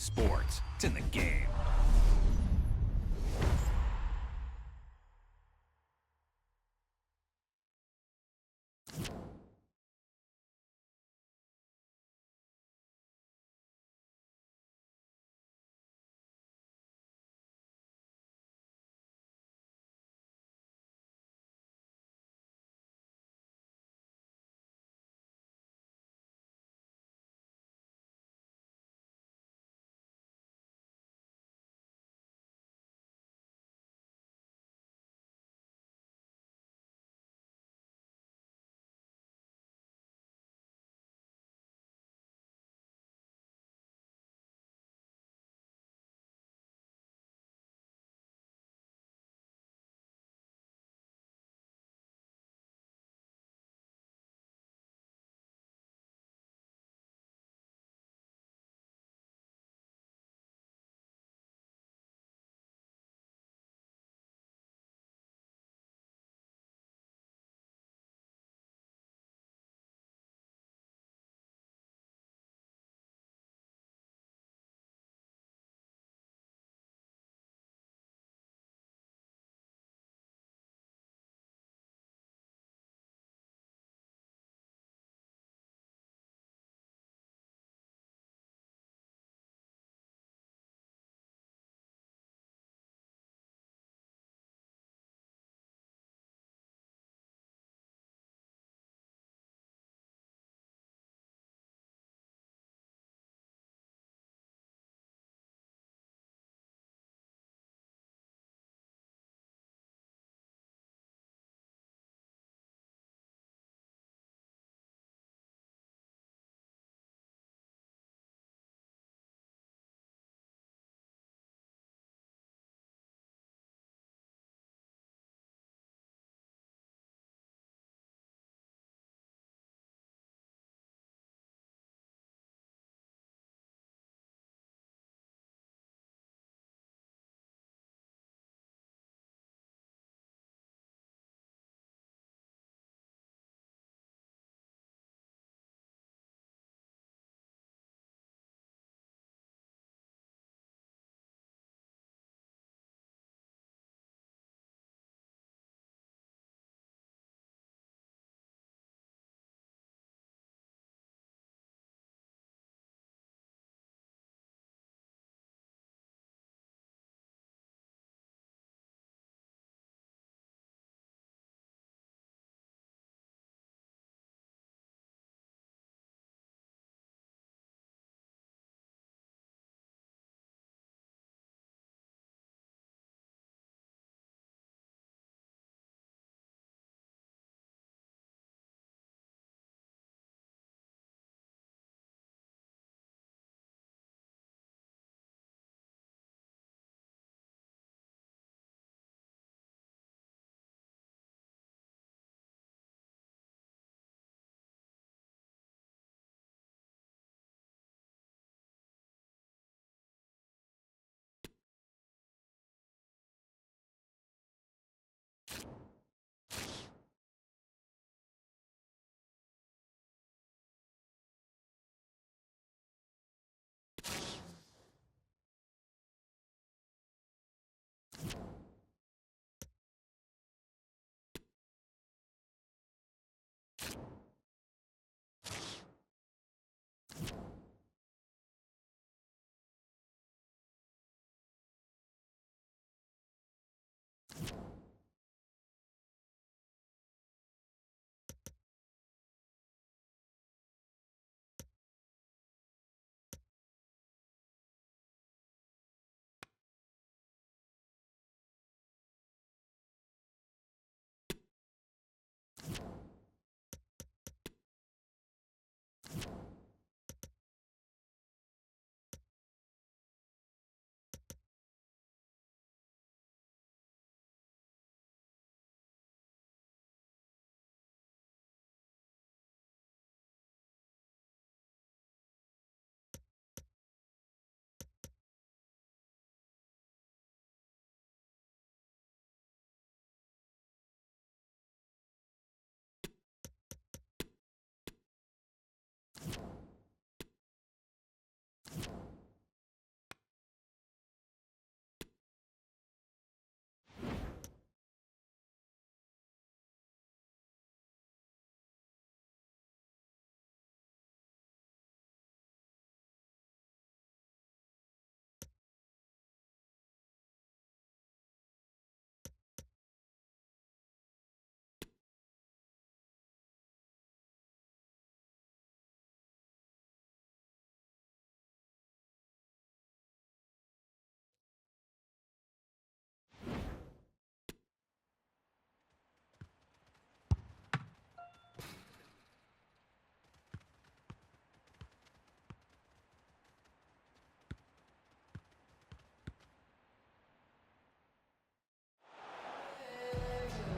sports. It's in the game.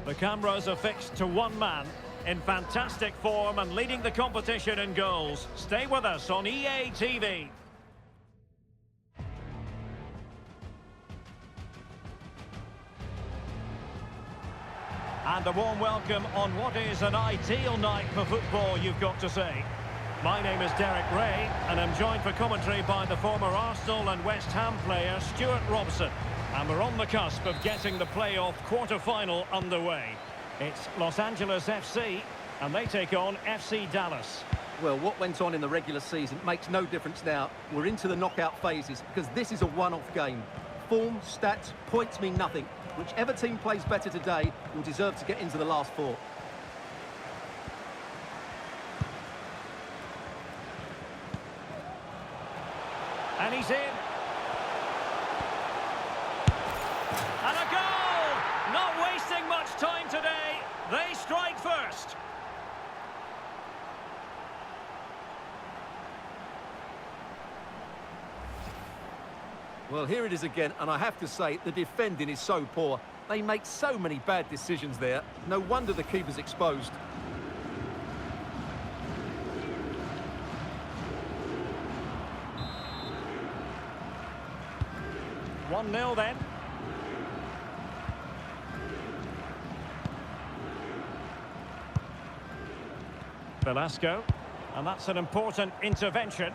The cameras are fixed to one man, in fantastic form and leading the competition in goals. Stay with us on EA TV. And a warm welcome on what is an ideal night for football, you've got to say. My name is Derek Ray, and I'm joined for commentary by the former Arsenal and West Ham player Stuart Robson. And we're on the cusp of getting the playoff quarter-final underway. It's Los Angeles FC, and they take on FC Dallas. Well, what went on in the regular season makes no difference now. We're into the knockout phases because this is a one-off game. Form, stats, points mean nothing. Whichever team plays better today will deserve to get into the last four. And he's in. And a goal! Not wasting much time today. They strike first. Well, here it is again, and I have to say, the defending is so poor. They make so many bad decisions there. No wonder the keeper's exposed. One 0 then. Velasco, and that's an important intervention.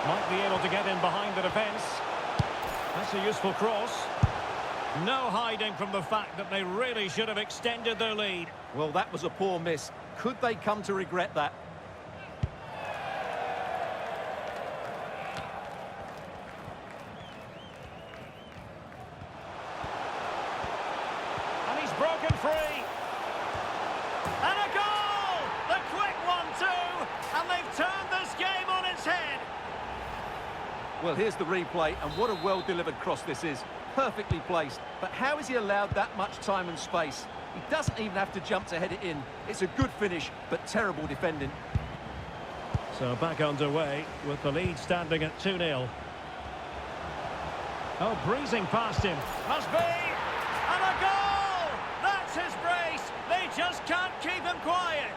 Might be able to get in behind the defence. That's a useful cross. No hiding from the fact that they really should have extended their lead. Well, that was a poor miss. Could they come to regret that? And he's broken free. And a goal! The quick 1-2. And they've turned this game on its head. Well, here's the replay, and what a well-delivered cross this is. Perfectly placed. But how is he allowed that much time and space? He doesn't even have to jump to head it in. It's a good finish, but terrible defending. So back underway with the lead standing at 2-0. Oh, breezing past him. Must be! And a goal! That's his brace! They just can't keep him quiet!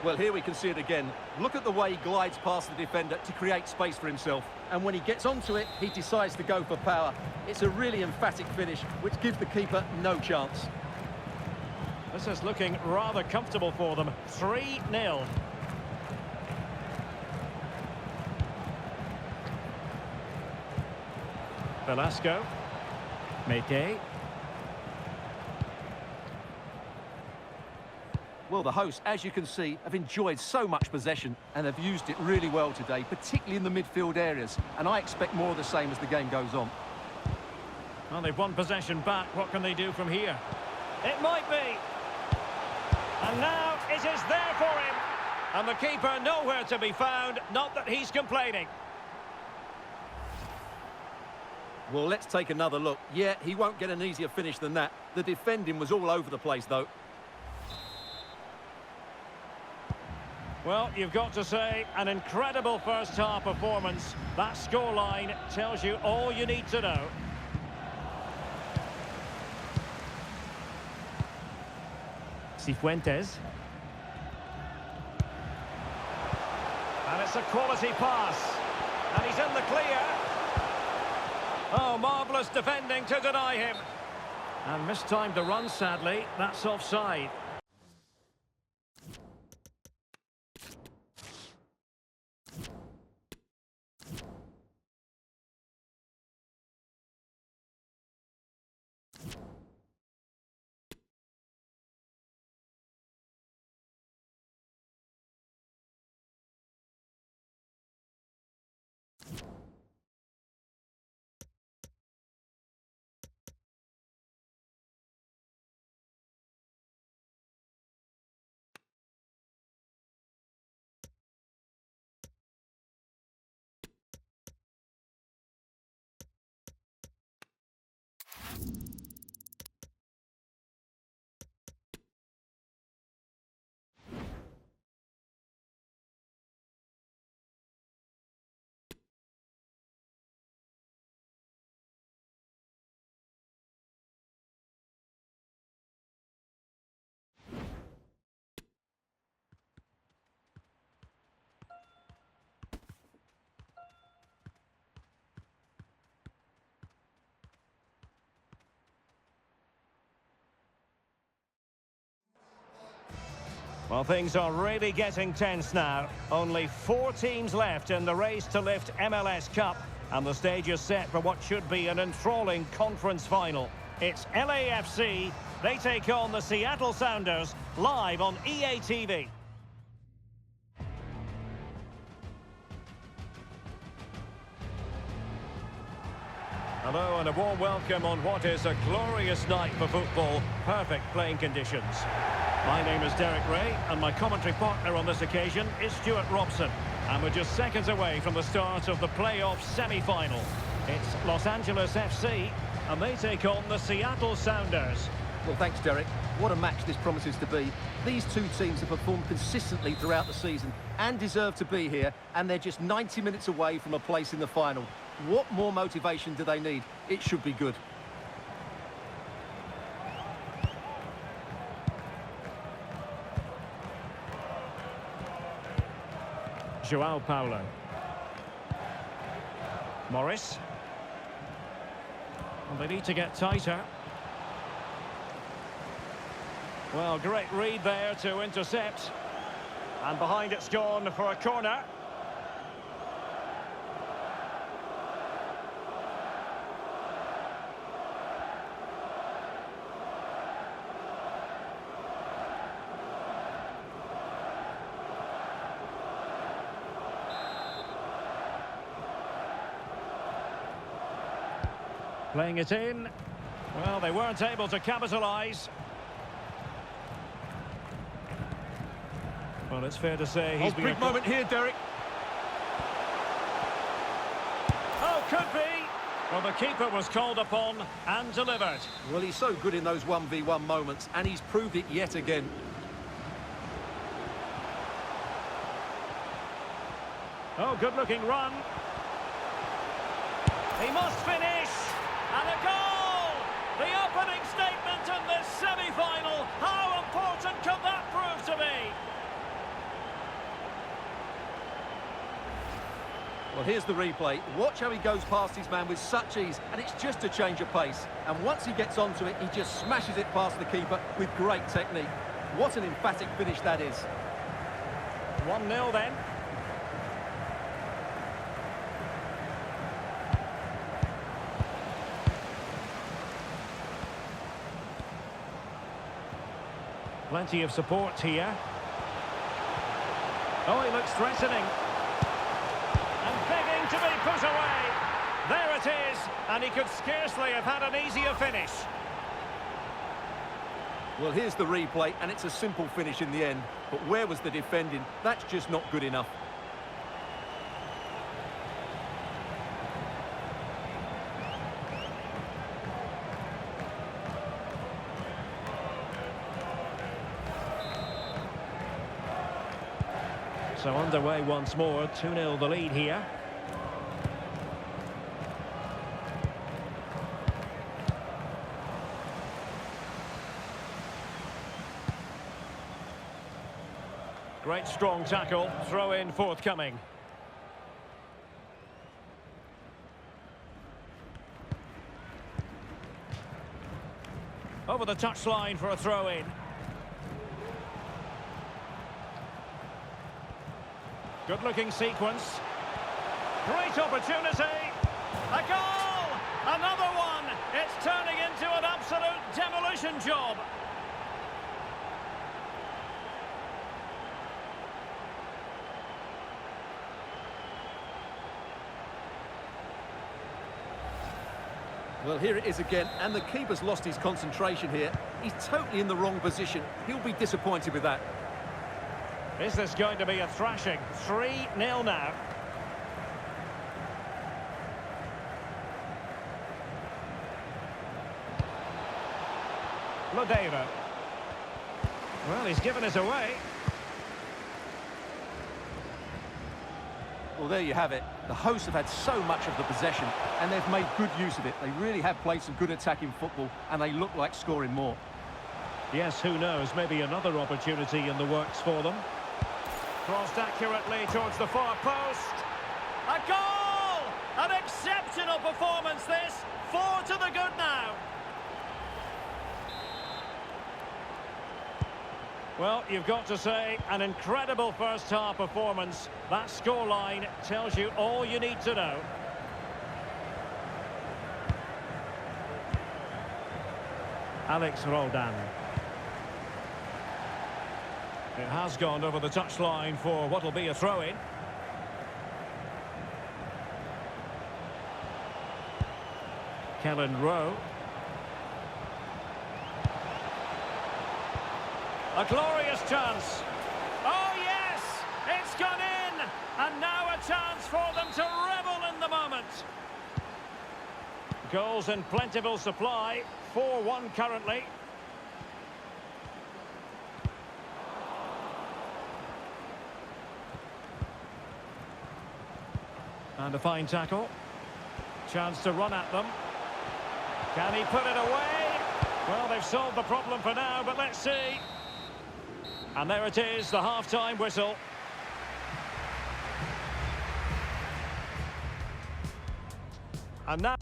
Well, here we can see it again. Look at the way he glides past the defender to create space for himself. And when he gets onto it, he decides to go for power. It's a really emphatic finish, which gives the keeper no chance. This is looking rather comfortable for them. 3-0. Velasco. Mete. Well, the hosts, as you can see, have enjoyed so much possession and have used it really well today, particularly in the midfield areas. And I expect more of the same as the game goes on. Well, they've won possession back. What can they do from here? It might be. And now it is there for him. And the keeper nowhere to be found. Not that he's complaining. Well, let's take another look. Yeah, he won't get an easier finish than that. The defending was all over the place, though. Well, you've got to say, an incredible first-half performance. That scoreline tells you all you need to know. Cifuentes. And it's a quality pass. And he's in the clear. Oh, marvellous defending to deny him. And mistimed the run, sadly. That's offside. Well, things are really getting tense now. Only 4 teams left in the race to lift MLS Cup. And the stage is set for what should be an enthralling conference final. It's LAFC. They take on the Seattle Sounders live on EA TV. Hello and a warm welcome on what is a glorious night for football. Perfect playing conditions. My name is Derek Ray and my commentary partner on this occasion is Stuart Robson. And we're just seconds away from the start of the playoff semi-final. It's Los Angeles FC and they take on the Seattle Sounders. Well, thanks, Derek. What a match this promises to be. These two teams have performed consistently throughout the season and deserve to be here, and they're just 90 minutes away from a place in the final. What more motivation do they need? It should be good. João Paulo. Morris. Well, they need to get tighter. Well, great read there to intercept. And behind it's gone for a corner. Playing it in. Well, they weren't able to capitalise. Well, it's fair to say he's been big moment here, Derek. Oh, could be. Well, the keeper was called upon and delivered. Well, he's so good in those 1v1 moments, and he's proved it yet again. Oh, good-looking run. He must finish. And a goal! The opening statement in this semi-final. How important could that prove to be? Well, here's the replay. Watch how he goes past his man with such ease, and it's just a change of pace. And once he gets onto it, he just smashes it past the keeper with great technique. What an emphatic finish that is. 1-0 then. Plenty of support here. Oh, he looks threatening. And begging to be put away. There it is. And he could scarcely have had an easier finish. Well, here's the replay, and it's a simple finish in the end. But where was the defending? That's just not good enough. So underway once more, 2-0 the lead here. Great strong tackle, throw in forthcoming. Over the touchline for a throw in. Good-looking sequence. Great opportunity. A goal! Another one! It's turning into an absolute demolition job. Well, here it is again, and the keeper's lost his concentration here. He's totally in the wrong position. He'll be disappointed with that. Is this going to be a thrashing? 3-0 now. Lodeiro. Well, he's given it away. Well, there you have it. The hosts have had so much of the possession, and they've made good use of it. They really have played some good attacking football, and they look like scoring more. Yes, who knows? Maybe another opportunity in the works for them. Crossed accurately towards the far post. A goal! An exceptional performance this. 4 to the good now. Well, you've got to say, an incredible first-half performance. That scoreline tells you all you need to know. Alex Roldan. It has gone over the touchline for what will be a throw-in. Kellen Rowe. A glorious chance. Oh, yes! It's gone in! And now a chance for them to revel in the moment. Goals in plentiful supply. 4-1 currently. And a fine tackle. Chance to run at them. Can he put it away? Well, they've solved the problem for now, but let's see. And there it is, the half-time whistle. And now...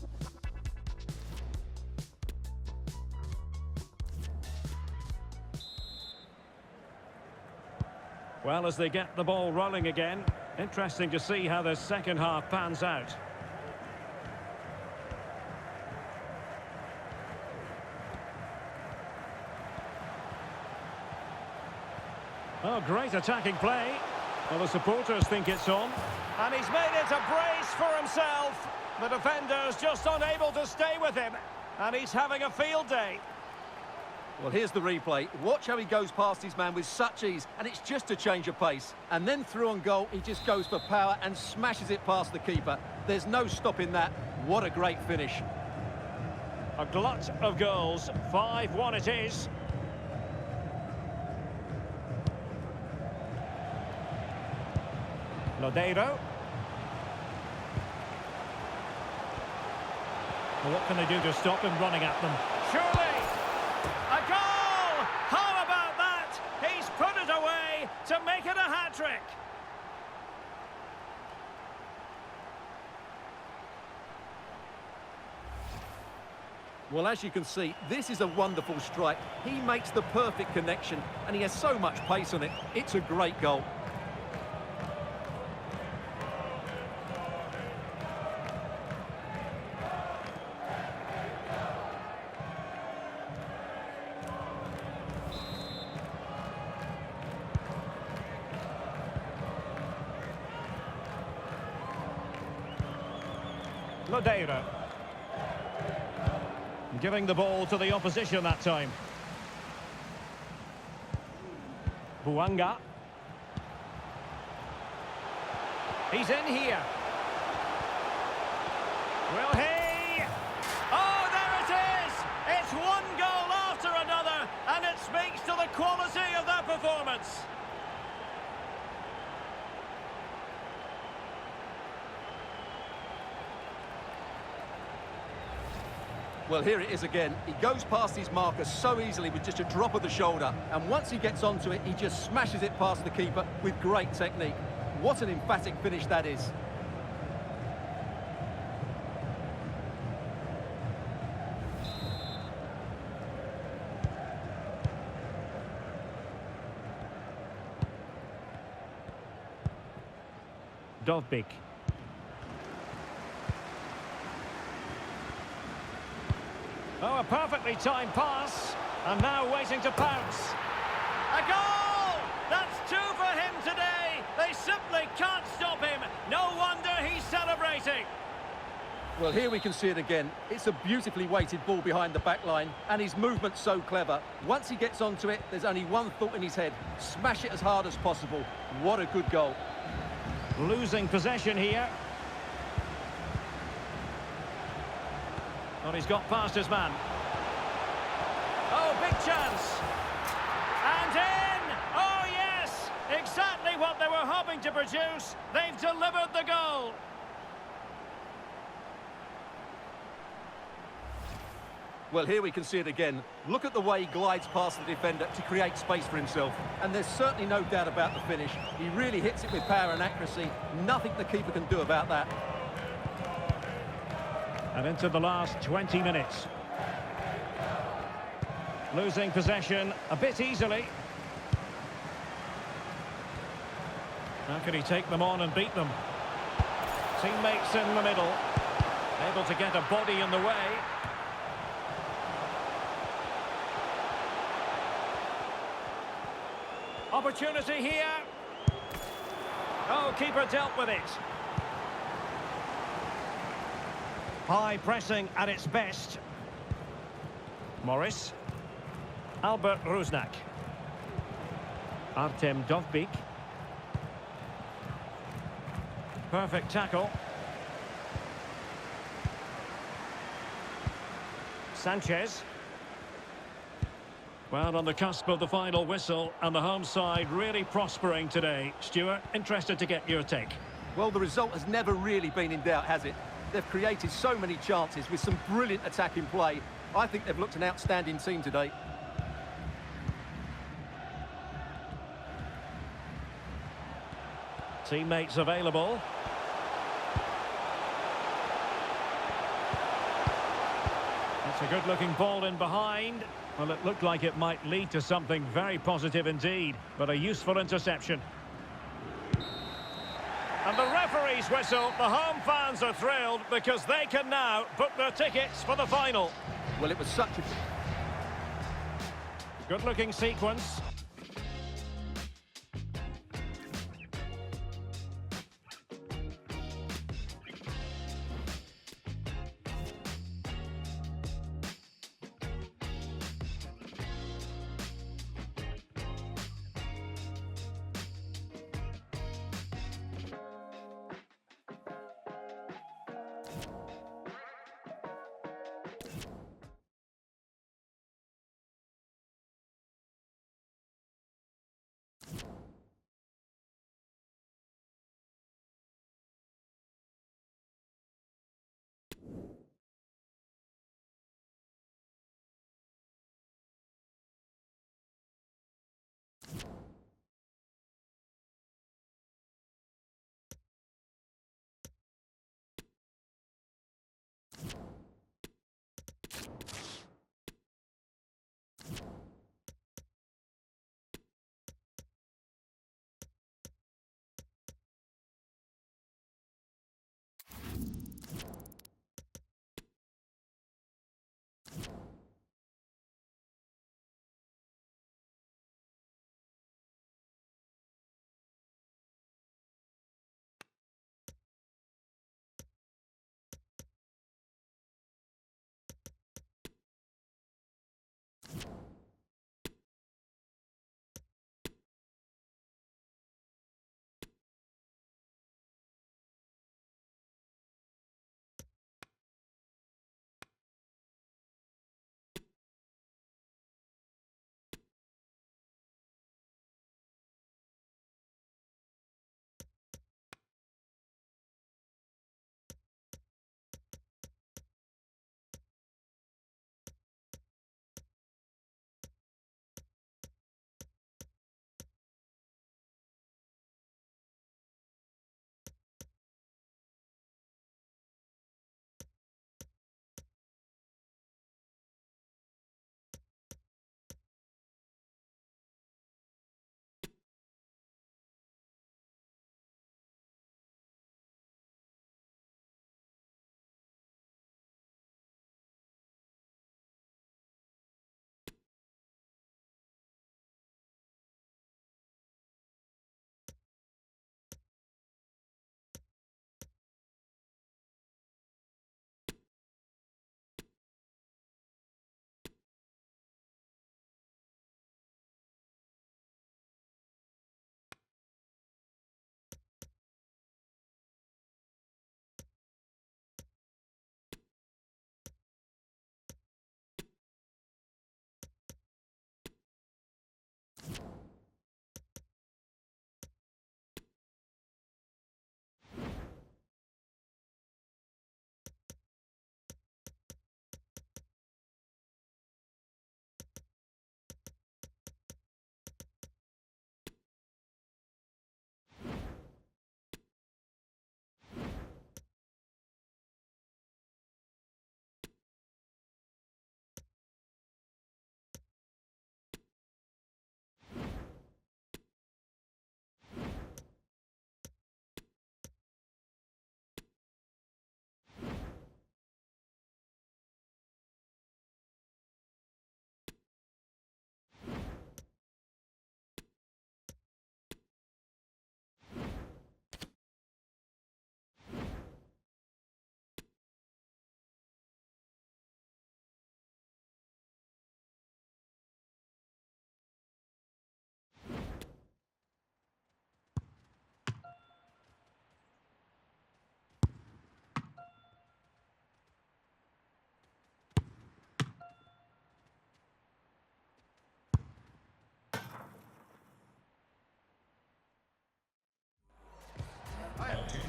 Well, as they get the ball rolling again, interesting to see how the second half pans out. Oh, great attacking play. Well, the supporters think it's on. And he's made it a brace for himself. The defender's just unable to stay with him. And he's having a field day. Well, here's the replay. Watch how he goes past his man with such ease, and it's just a change of pace. And then through on goal, he just goes for power and smashes it past the keeper. There's no stopping that. What a great finish. A glut of goals. 5-1 it is. Lodeiro. Well, what can they do to stop him running at them? Surely! A goal! How about that? He's put it away to make it a hat-trick. Well, as you can see, this is a wonderful strike. He makes the perfect connection, and he has so much pace on it. It's a great goal. Lodeiro. Giving the ball to the opposition that time. Buanga. He's in here. Will he? Oh, there it is! It's one goal after another, and it speaks to the quality of their performance. Well, here it is again. He goes past his marker so easily with just a drop of the shoulder. And once he gets onto it, he just smashes it past the keeper with great technique. What an emphatic finish that is. Dovbik. Oh, a perfectly timed pass. And now waiting to pounce. A goal! That's two for him today. They simply can't stop him. No wonder he's celebrating. Well, here we can see it again. It's a beautifully weighted ball behind the back line, and his movement's so clever. Once he gets onto it, there's only one thought in his head. Smash it as hard as possible. What a good goal. Losing possession here. Well, he's got past his man. Oh, big chance. And in! Oh, yes! Exactly what they were hoping to produce. They've delivered the goal. Well, here we can see it again. Look at the way he glides past the defender to create space for himself. And there's certainly no doubt about the finish. He really hits it with power and accuracy. Nothing the keeper can do about that. And into the last 20 minutes. Losing possession a bit easily. How can he take them on and beat them? Teammates in the middle. Able to get a body in the way. Opportunity here. Oh, keeper dealt with it. High pressing at its best. Morris. Albert Rusnak. Artem Dovbyk. Perfect tackle. Sanchez. Well, on the cusp of the final whistle, and the home side really prospering today. Stuart, interested to get your take. Well, the result has never really been in doubt, has it? They've created so many chances with some brilliant attacking play. I think they've looked an outstanding team today. Teammates available. It's a good-looking ball in behind. Well, it looked like it might lead to something very positive indeed, but a useful interception. And the referee's whistle. The home fans are thrilled because they can now book their tickets for the final. Well, it was such a... Good-looking sequence.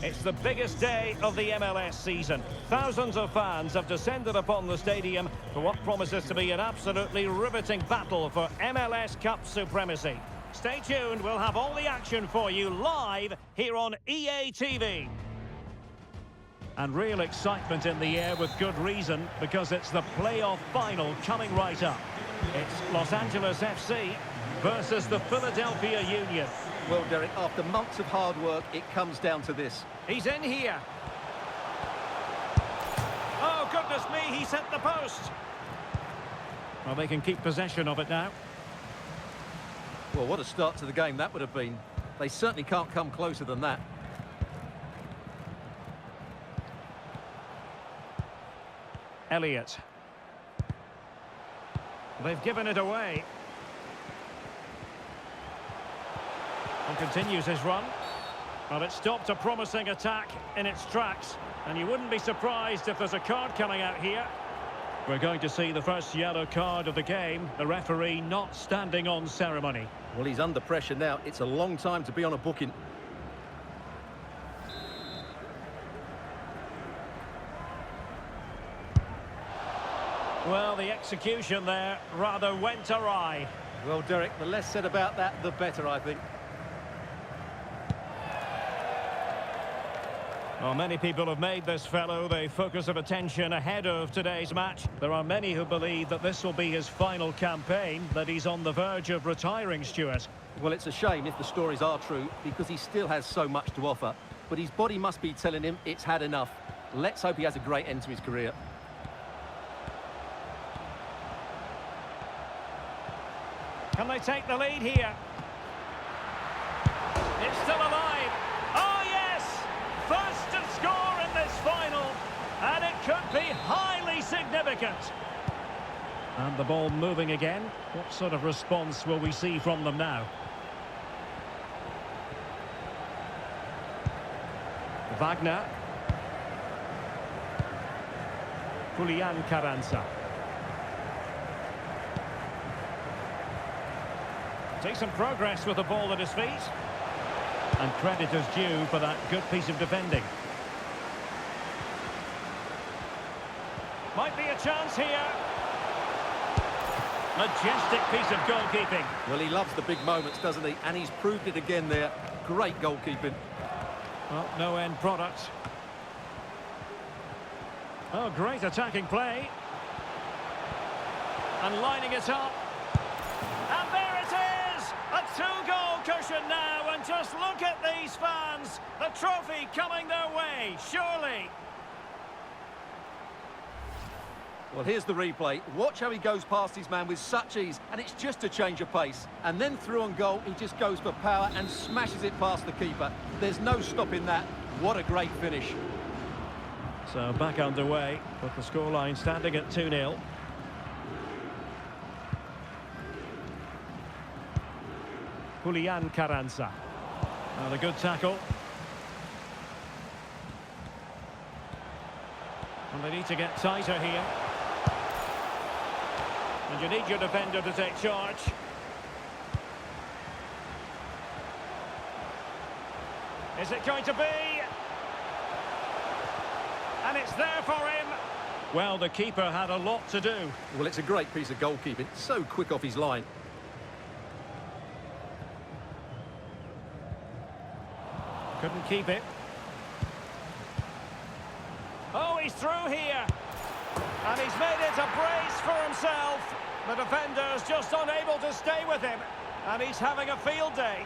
It's the biggest day of the MLS season. Thousands of fans have descended upon the stadium for what promises to be an absolutely riveting battle for MLS Cup supremacy. Stay tuned, we'll have all the action for you live here on EA TV. And real excitement in the air with good reason, because it's the playoff final coming right up. It's Los Angeles FC versus the Philadelphia Union. Well, Derek, after months of hard work, it comes down to this. He's in here. Oh, goodness me, he's hit the post. Well, they can keep possession of it now. Well, what a start to the game that would have been. They certainly can't come closer than that. Elliott. They've given it away. And continues his run. Well, it stopped a promising attack in its tracks. And you wouldn't be surprised if there's a card coming out here. We're going to see the first yellow card of the game. The referee not standing on ceremony. Well, he's under pressure now. It's a long time to be on a booking. Well, the execution there rather went awry. Well, Derek, the less said about that, the better, I think. Well, many people have made this fellow the focus of attention ahead of today's match. There are many who believe that this will be his final campaign, that he's on the verge of retiring, Stuart. Well, it's a shame if the stories are true, because he still has so much to offer. But his body must be telling him it's had enough. Let's hope he has a great end to his career. Can they take the lead here? It's still alive. Oh, yes! First to score in this final. And it could be highly significant. And the ball moving again. What sort of response will we see from them now? Wagner. Julian Carranza. Decent progress with the ball at his feet. And credit is due for that good piece of defending. Might be a chance here. Majestic piece of goalkeeping. Well, he loves the big moments, doesn't he? And he's proved it again there. Great goalkeeping. Well, no end product. Oh, great attacking play. And lining it up. And there it is! A two-goal cushion now, and just look at these fans. The trophy coming their way, surely. Well, here's the replay. Watch how he goes past his man with such ease, and it's just a change of pace. And then through on goal, he just goes for power and smashes it past the keeper. There's no stopping that. What a great finish. So back underway, with the scoreline standing at 2-0. Julian Carranza. Now the good tackle. And they need to get tighter here. And you need your defender to take charge. Is it going to be? And it's there for him. Well, the keeper had a lot to do. Well, it's a great piece of goalkeeping. So quick off his line. Couldn't keep it. Oh, he's through here. And he's made it a brace for himself. The defender's just unable to stay with him. And he's having a field day.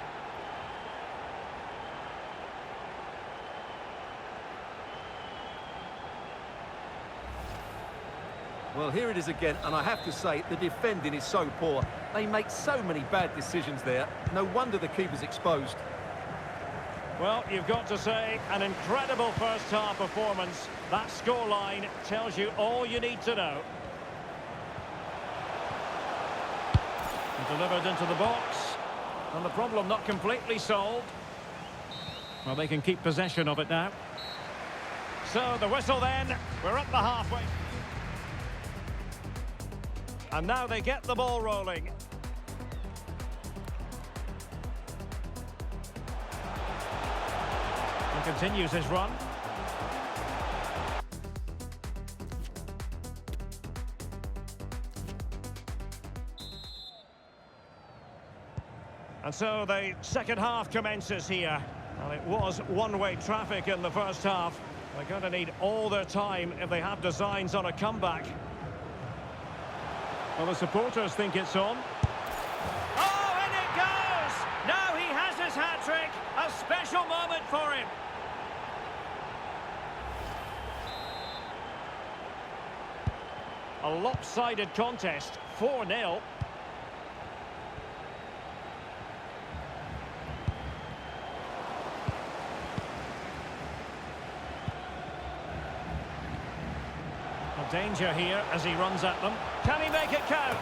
Well, here it is again, and I have to say, the defending is so poor. They make so many bad decisions there. No wonder the keeper's exposed. Well, you've got to say, an incredible first-half performance. That scoreline tells you all you need to know. And delivered into the box. And the problem not completely solved. Well, they can keep possession of it now. So, the whistle then. We're at the halfway. And now they get the ball rolling. And continues his run. And so the second half commences here. And it was one-way traffic in the first half. They're going to need all their time if they have designs on a comeback. Well, the supporters think it's on. Oh, and it goes! Now he has his hat-trick. A special moment for him. A lopsided contest, 4-0. Danger here as he runs at them. Can he make it count?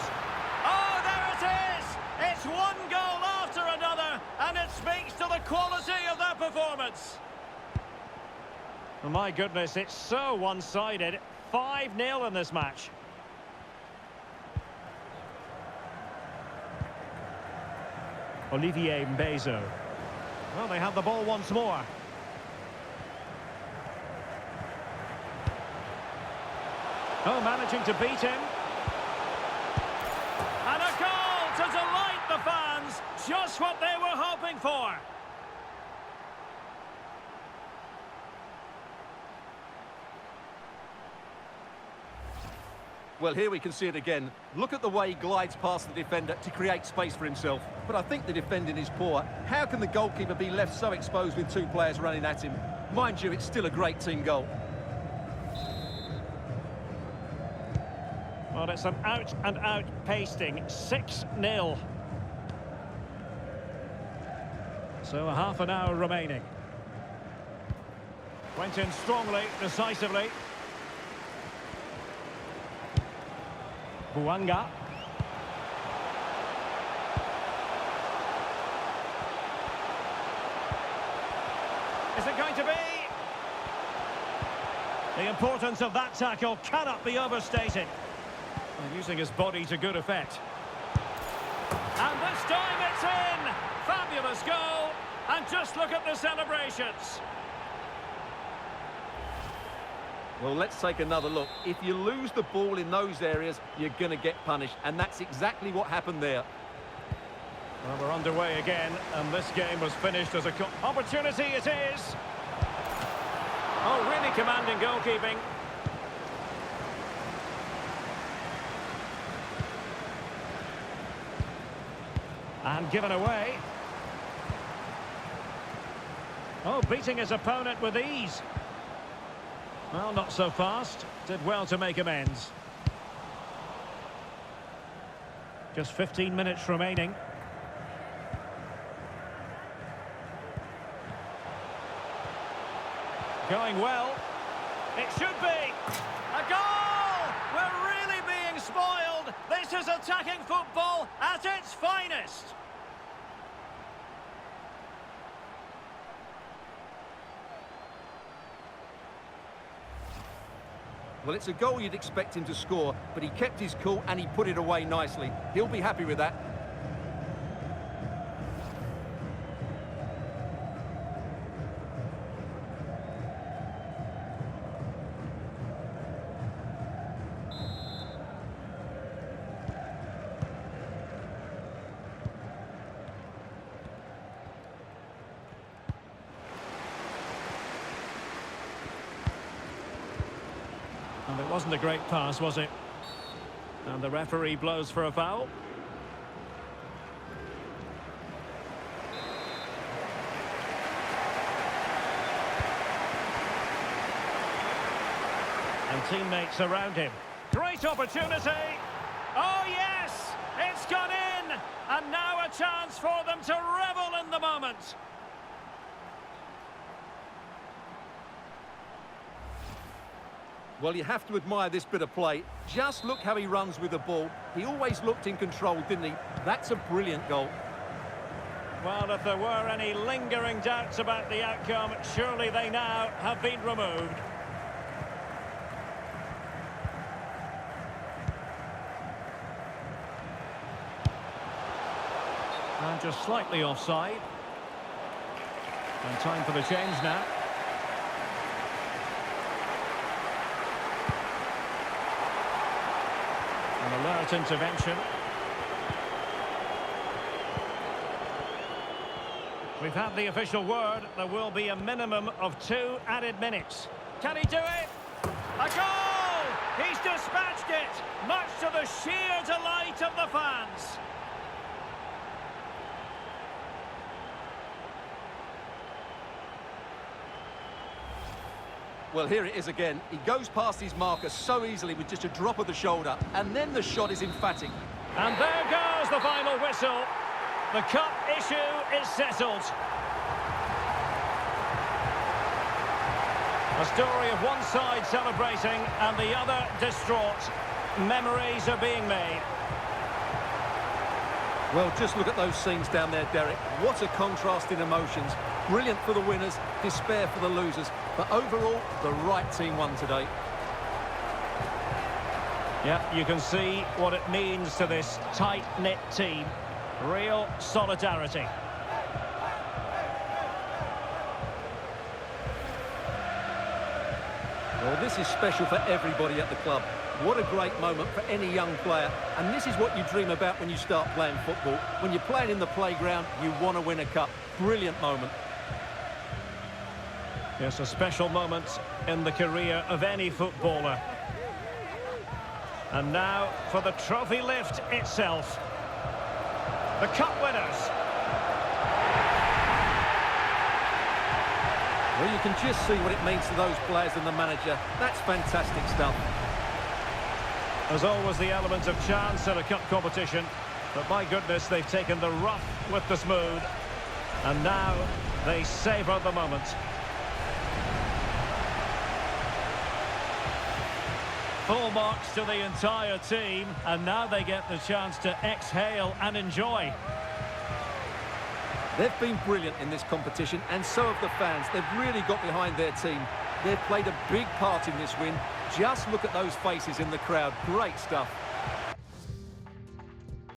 Oh, there it is! It's one goal after another, and it speaks to the quality of their performance. Oh, my goodness, it's so one-sided. 5-0 in this match. Olivier Mbezo. Well, they have the ball once more. Oh, managing to beat him. And a goal to delight the fans. Just what they were hoping for. Well, here we can see it again. Look at the way he glides past the defender to create space for himself. But I think the defending is poor. How can the goalkeeper be left so exposed with two players running at him? Mind you, it's still a great team goal. Well, it's an out-and-out pasting. 6-0. So a half an hour remaining. Went in strongly, decisively. Buanga. Is it going to be? The importance of that tackle cannot be overstated. And using his body to good effect. And this time it's in! Fabulous goal! And just look at the celebrations. Well, let's take another look. If you lose the ball in those areas, you're going to get punished. And that's exactly what happened there. Well, we're underway again, and this game was finished as a opportunity it is. Oh, really commanding goalkeeping. And given away. Oh, beating his opponent with ease. Well, not so fast. Did well to make amends. Just 15 minutes remaining. Going well. It should be. A goal! We're really being spoiled. This is attacking football at its finest. Well, it's a goal you'd expect him to score, but he kept his cool and he put it away nicely. He'll be happy with that. And it wasn't a great pass, was it? And the referee blows for a foul. And teammates around him. Great opportunity! Oh yes! It's gone in! And now a chance for them to revel in the moment. Well, you have to admire this bit of play. Just look how he runs with the ball. He always looked in control, didn't he? That's a brilliant goal. Well, if there were any lingering doubts about the outcome, surely they now have been removed. And just slightly offside. And time for the change now. Smart intervention. We've had the official word. There will be a minimum of 2 added minutes. Can he do it? A goal! He's dispatched it, much to the sheer delight of the fans. Well, here it is again. He goes past his marker so easily with just a drop of the shoulder, and then the shot is emphatic. And there goes the final whistle. The cup issue is settled. A story of one side celebrating and the other distraught. Memories are being made. Well, just look at those scenes down there, Derek. What a contrast in emotions. Brilliant for the winners, despair for the losers. But overall, the right team won today. Yeah, you can see what it means to this tight-knit team. Real solidarity. Well, this is special for everybody at the club. What a great moment for any young player. And this is what you dream about when you start playing football. When you're playing in the playground, you want to win a cup. Brilliant moment. Yes, a special moment in the career of any footballer. And now for the trophy lift itself. The cup winners. Well, you can just see what it means to those players and the manager. That's fantastic stuff. There's always the element of chance in a cup competition. But my goodness, they've taken the rough with the smooth. And now they savour the moment. Full marks to the entire team, and now they get the chance to exhale and enjoy. They've been brilliant in this competition, and so have the fans. They've really got behind their team. They've played a big part in this win. Just look at those faces in the crowd. Great stuff.